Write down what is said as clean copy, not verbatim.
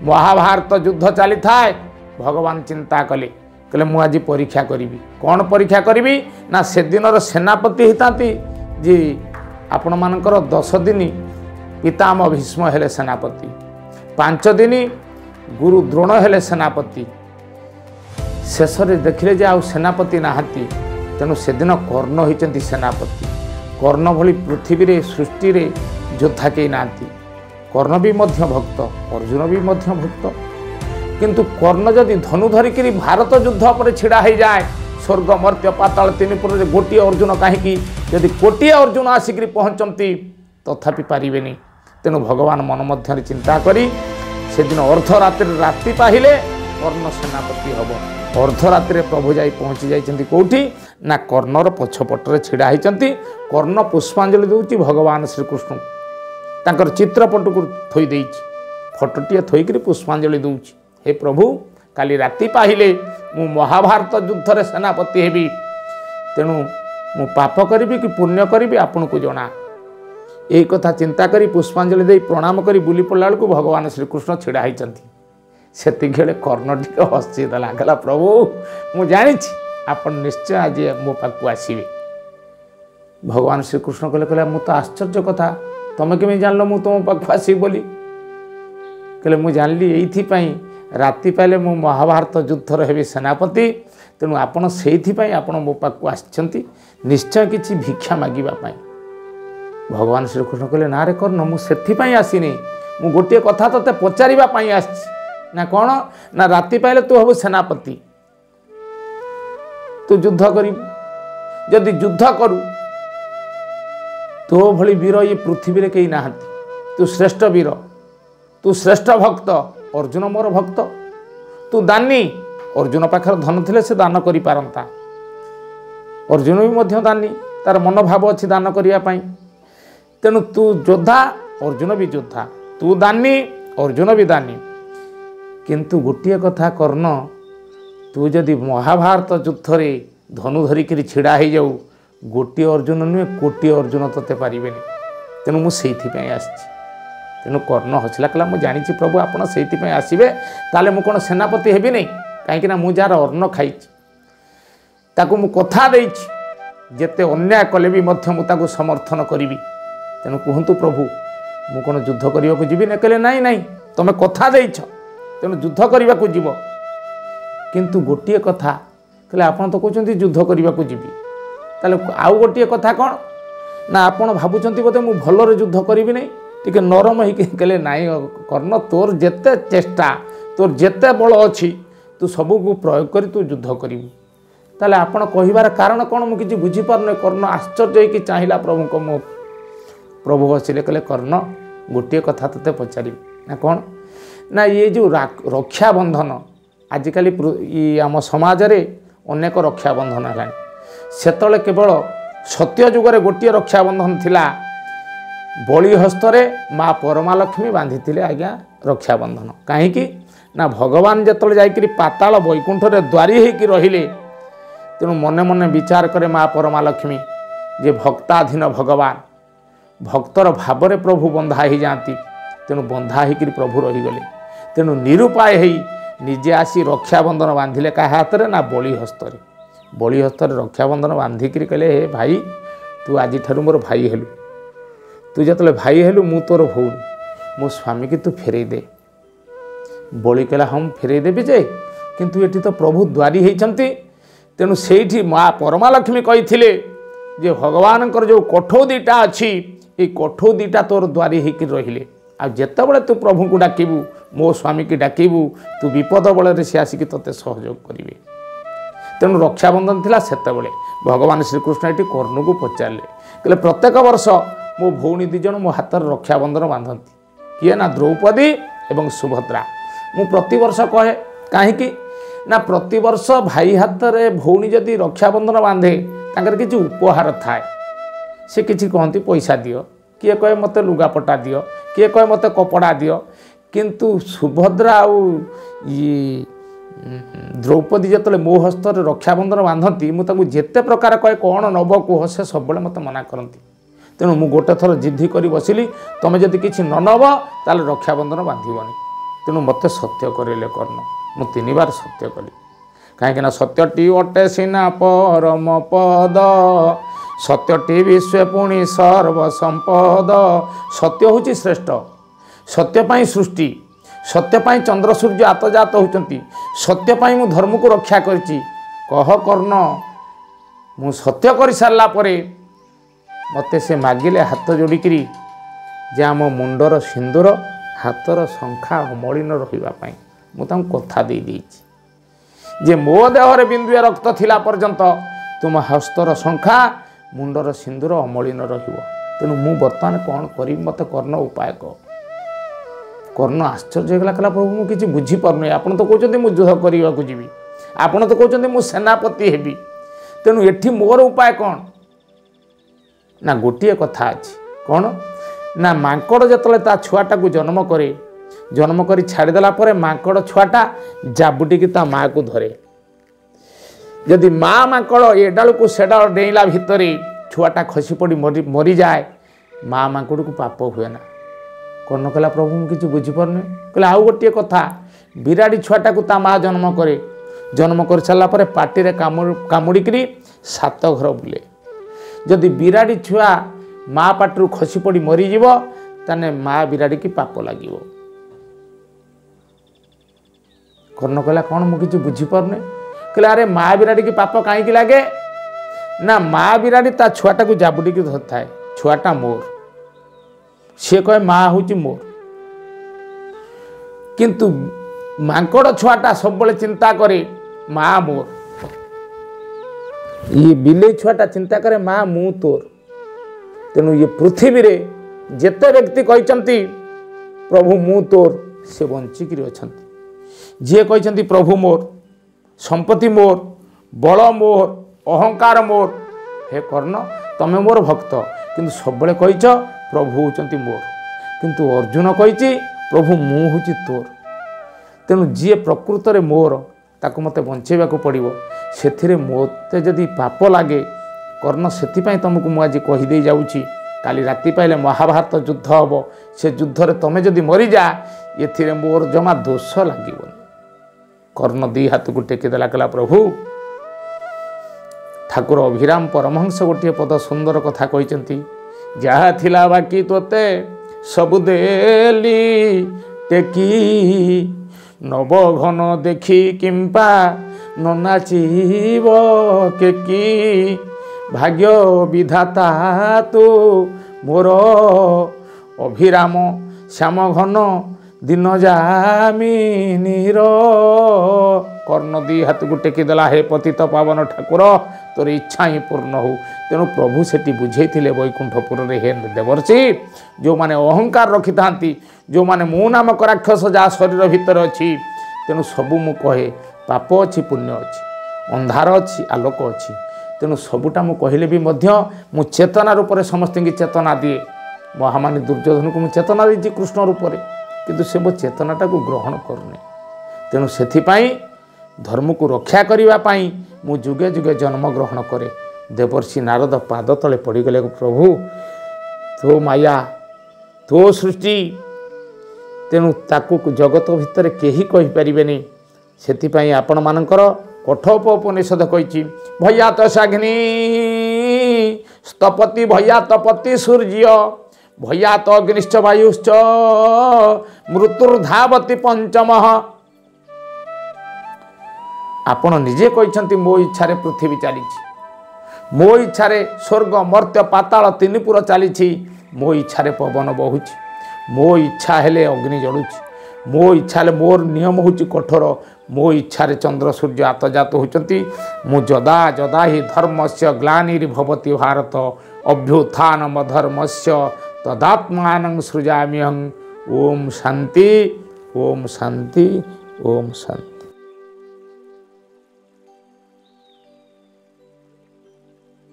महाभारत युद्ध चली थाए भगवान चिंता कले कहले मु आज परीक्षा करी कौन परीक्षा करी ना से दिन सेनापति होता जी आपण मानकर 10 दिन पितामह भीष्म हेले सेनापति 5 दिन गुरु द्रोण हेले सेनापति शेष देखिले जे आ सेनापति नहांती तेणु से दिन कर्ण होती सेनापति कर्ण भली पृथ्वी रे सृष्टि रे योद्धा कई नांती कर्ण भी मध्य भक्त अर्जुन भी मध्य भक्त किंतु कर्ण जदि धनु धरिकी भारत युद्ध पर छिड़ा हो जाए स्वर्ग मर्त्य पाताल 3पुर रे गोटे अर्जुन कहीं जदि कोटी अर्जुन आसिक पहुँचती तथापि पारे तेणु भगवान मन मध्य चिंता करी से दिन अर्धरात्रि राति पाहिले कर्ण सेनापति हम अर्धरात्रि प्रभु जाई पहुँची जाइछन्ति कोठी ना कर्णर पछपटरे छिड़ा होइछन्ति कर्ण पुष्पांजलि देउछि भगवान श्रीकृष्ण तांकर चित्रपट को थोई देइछि फोटोटिए थोईकरी पुष्पांजलि देउछि हे प्रभु काली राति पाहिले मु महाभारत युद्ध रे सेनापति हेबी तेणु मु पाप करिबी कि पुण्य करिबी आपन को जणा एई कथा चिंता करी पुष्पांजलि देई प्रणाम करी बुली पड़ला बेलू भगवान श्रीकृष्ण छिड़ा होइछन्ति सेतिघेले कर्ण टिके हसी देला कहला प्रभु मु जानी आपन निश्चय आज मो पाखु आसीबे भगवान श्रीकृष्ण कहले कहला मु तो आश्चर्य कथा तमे केमे जानलो मु तुम पाखु आसी बोली कहले मु जानली एइथि पई राति पाइले मु महाभारत युद्ध रे हेबी सेनापति तेणु आपण सेइथि पई आपण मो पाखु आछंती निश्चय किछि भिक्षा मागिबा पई भगवान श्रीकृष्ण कहले ना रे कर्ण मु सेथि पई आसीनी मु गोटे कथा तते पचारिबा पई आछि ना कौन ना राति पाइले तू हबु सेनापति तू युद्ध करू जदि युद्ध करू तो भली वीर ये पृथ्वी रे कई नाहंती तू श्रेष्ठ वीर तू श्रेष्ठ भक्त अर्जुन मोर भक्त तू दानी अर्जुन पाखर धन थिले से दान करि पारंता अर्जुन भी मध्य दानी तार मनोभाव अच्छी दान करिया पई तेणु तू योद्धा अर्जुन भी योद्धा तू दानी अर्जुन भी दानी किंतु गोटे कथा कर्ण तू जदि महाभारत युद्ध रे धनु धरिकी छिड़ा हो जाऊ गोटे अर्जुन नुहे कोटी अर्जुन तोते पारे तेणु मुझे तेणु कर्ण हसला कहला मुझे जानी प्रभु आपड़ से आसबे ताले मु कौन सेनापति हेबी नहीं कहीं मु जार अन्न खाई ताकू मु कथा देइछि जेते अन्याय कले भी मध्य मु ताकू समर्थन करी तेणु कहतु प्रभु मु कौन युद्ध करने को जीवी ना कहले नाई नाई तुम कथा देइछ तेणु युद्ध करने को जीव किंतु गोटे कथा कहले आपन तो कहते युद्ध करने को जीवी ताले आउ गोटे कथा कौन ना आपन भावुंट बोधे मु भलरे युद्ध करी नहीं टिके नरम ही कहले नाई कर्ण तोर जेते चेष्टा तोर जेते बल अच्छी तू सबको प्रयोग कर तू युद्ध करू ताले आपन कहिबार कारण कौन मु किछि बुझी पारने कर्ण आश्चर्य कि चाहिला प्रभु को मो प्रभु हसिले कहले कर्ण गोटे कथा तते पचारि ना कौन ना ये जो रक्षा बंधन आजिकल आम समाज रे अनेक रक्षा बंधन है सेतले केवल सत्य जुगरे गोटे रक्षा बंधन थिला बलि हस्तरे माँ परमालक्ष्मी बांधी आज्ञा रक्षा बंधन कहीं ना भगवान जिते जाकि पाताल वैकुंठ रे द्वारी होकर रहिले तेणु मने मने विचार करे माँ परमालक्ष्मी जे भक्ताधीन भगवान भक्तर भावरे प्रभु बंधा ही जाती तेणु बंधा होकर प्रभु रहीगले तेणु निरुपाय हो निजे आसी रक्षा बंधन बांधिले क्या हाथ में ना बलि हस्तरे रक्षा बंधन बांधिक कहले हे भाई तू आज ठारू मोर भाई हेलु तू जो भाई हेलु मु तोर भौणी मो स्वामी की तू फेरई दे बलि कहला हम फेरई देवी जे किंतु ये तो प्रभु द्वारी होती तेणु से माँ परमालक्ष्मी कही जे भगवान जो कठौदीटा अच्छी ये कठौदीटा तोर द्वारी होकर रहिले आ जितेबाला तू प्रभु को डाकबू मो स्वामी की डाकबू तू विपद बल सी आसिक तोते सहयोग करेंगे तेणु रक्षाबंधन थिला सेतेबेले भगवान श्रीकृष्ण ये कर्ण को पचारे कहले प्रत्येक वर्ष मो भौणी दिज मो हाथ रक्षाबंधन बांधती किए ना द्रौपदी एवं सुभद्रा मु प्रतिवर्ष कहे कहीं ना प्रतिवर्ष भाई हाथ में भौणी जदि रक्षाबंधन बांधे तांकर किसी उपहार थाए से किसी कहती पैसा दियो किए कहे मत लुगापटा दियो किए कहे मत कपड़ा दियो किंतु सुभद्रा आउ द्रौपदी जिते मो हस्त रक्षाबंधन बांधती मुझे जिते प्रकार कहे कौन नब कह से सब मत मना करती तेणु मु गोटे थर जिद्दी कर बसिली तुम जदि किसी न नब ताल रक्षाबंधन बांधबनी तेणु मत सत्य करेले कर्ण मु 3 बार सत्य कली कहीं सत्यटी अटे सिना परम पद सत्यटी विश्व पुणी सर्वसंपद सत्य हूँ श्रेष्ठ सत्यपाई सृष्टि सत्यपाई चंद्र सूर्य आतजात होती सत्यपाई मु धर्म को रक्षा करची कह कर्ण मु सत्य कर सारा मते से मागिले हाथ जोड़िकी जे आम मुंडर सिंदूर हाथर शंखा अमलिन रही मुझे कथा दे देइछि जे मो देहरे बिंदुए रक्त थिला पर्यंत तुम हस्तर शंखा मुंडर सिंदूर अमलिन रहिबो तेणु मु बर्तमान कौन करी मत कर्ण उपाय कह कर्ण आश्चर्य गला कहला प्रभु मु किछि बुझी पारनु आपण तो कहउछन्ती मु युद्ध करिवा को जीवी आपण तो कहउछन्ती मु सेनापति हेबी तेणु एठी मोर उपाय कौन ना गोटे कथा अछि कौन ना मांकड़ जतले ता छुआटा को जन्म करे जन्म करी छाड़देला परे मांकड़ छुआटा जाबुटी ता माँ को धरे यदि माँ मांकड़ ए डाल को से डाल डेला भितर छुआटा खसी पड़ी मरी जाए माँ मांकड़ को पाप हुए ना कर्ण कहला प्रभु मु किछि बुझीपारनी कहला आउ गोटे कथा बिराड़ी छुआटा को ता माँ जन्म करे जन्म कर सारा पर पाटी रे कामुड़ी 7 घर बुले जदि बिराड़ी छुआ माँ पाटरू खसी पड़ी मरीज ताने माँ बिराड़ी की पाप लगे कर्ण कहला कौन मु किछि बुझीपारनी कहला अरे माँ बिराड़ी की पाप कहीं लगे ना माँ बिराड़ी ता छुआटा को जाबुटी की धरता है छुआटा मोर सी कहे माँ हूँ मोर किंतु मांकड़ छुआटा सब चिंता करे माँ मोर ये बिले छुआटा चिंता करे माँ मु तोर तेणु ये पृथ्वी रे जेते व्यक्ति कहते प्रभु मु तोर से बंचिक अच्छा जी कहते प्रभु मोर संपत्ति मोर बल मोर अहंकार मोर हे कर्ण तमे मोर भक्त किंतु सब कहीच प्रभु होचंती मोर किंतु अर्जुन कही प्रभु मु हूँ तोर तेणु जी प्रकृत रे मोर ताको मते बंचेबा को पड़िबो सेथिरे मोते जदि पाप लागे कर्ण सेथिपाई तुमको मु आज कहीदे जाऊँगी काली राति पाइले महाभारत युद्ध हम से युद्ध रे तमे जदि मरी जा एथिरे मोर जमा दोष लागिबो कर्ण 2 हाथ को टेकीदेला कहला प्रभु ठाकुर अभिराम परमहंस गोटे पद सुंदर कथा कहते जहा थिला बाकी तोते सबु देली टेकी नव घन देखी किंपा न नाचिब केकी भाग्य विधाता तू मोर अभिराम श्याम घन दिन जामिनीर कर्ण 2 हाथ को टेकीदेला हे पतित पावन ठाकुर तोर इच्छा ही पूर्ण हो तेणु प्रभु सेठी बुझे वैकुंठपुर रे हे देवर्षि जो माने अहंकार रखि थांती जो माने मु नामक राक्षस जा शरीर भितर अच्छी तेणु सबू मु कहे पाप अच्छी पुण्य अच्छी अंधार अच्छी आलोक अच्छी तेणु सबुटा मु कहले भी मध्य मु चेतना रूप से समस्त की चेतना दिए महामानी दुर्योधन को मु चेतना दी कृष्ण रूप से किंतु से मो चेतनाटा को ग्रहण करूनी तेणु सेथिपाई धर्म को रक्षा करने मु जुगे जुगे जन्म ग्रहण करे देवर्षि नारद पाद तले पड़गले प्रभु तो माया तो सृष्टि तेणु ताकू जगत भितर केही कहि परिबेनी सेथिपाई आपण मानकर कठोपनिषद कहिछि भयात साग्नि स्तपति भयातपति सूर्य भयात अग्निश्च वायुश्च मृत्युर्धावति पंचमः आपण निजे कहते मो इच्छा पृथ्वी चली मो इच्छा स्वर्ग मर्त्य पाताल 3 पुर चली मो इच्छा पवन बहुची मो इच्छा हेले अग्नि जलुची मो इच्छा मोर नियम हूँ कठोर मो इच्छा चंद्र सूर्य आतजात होती मु जदा जदा ही धर्म से ग्लानिर्भवति भारत अभ्युत्थानम धर्म से तदात्मान सृजाम्यहं ओम शांति ओम शांति ओम शांति।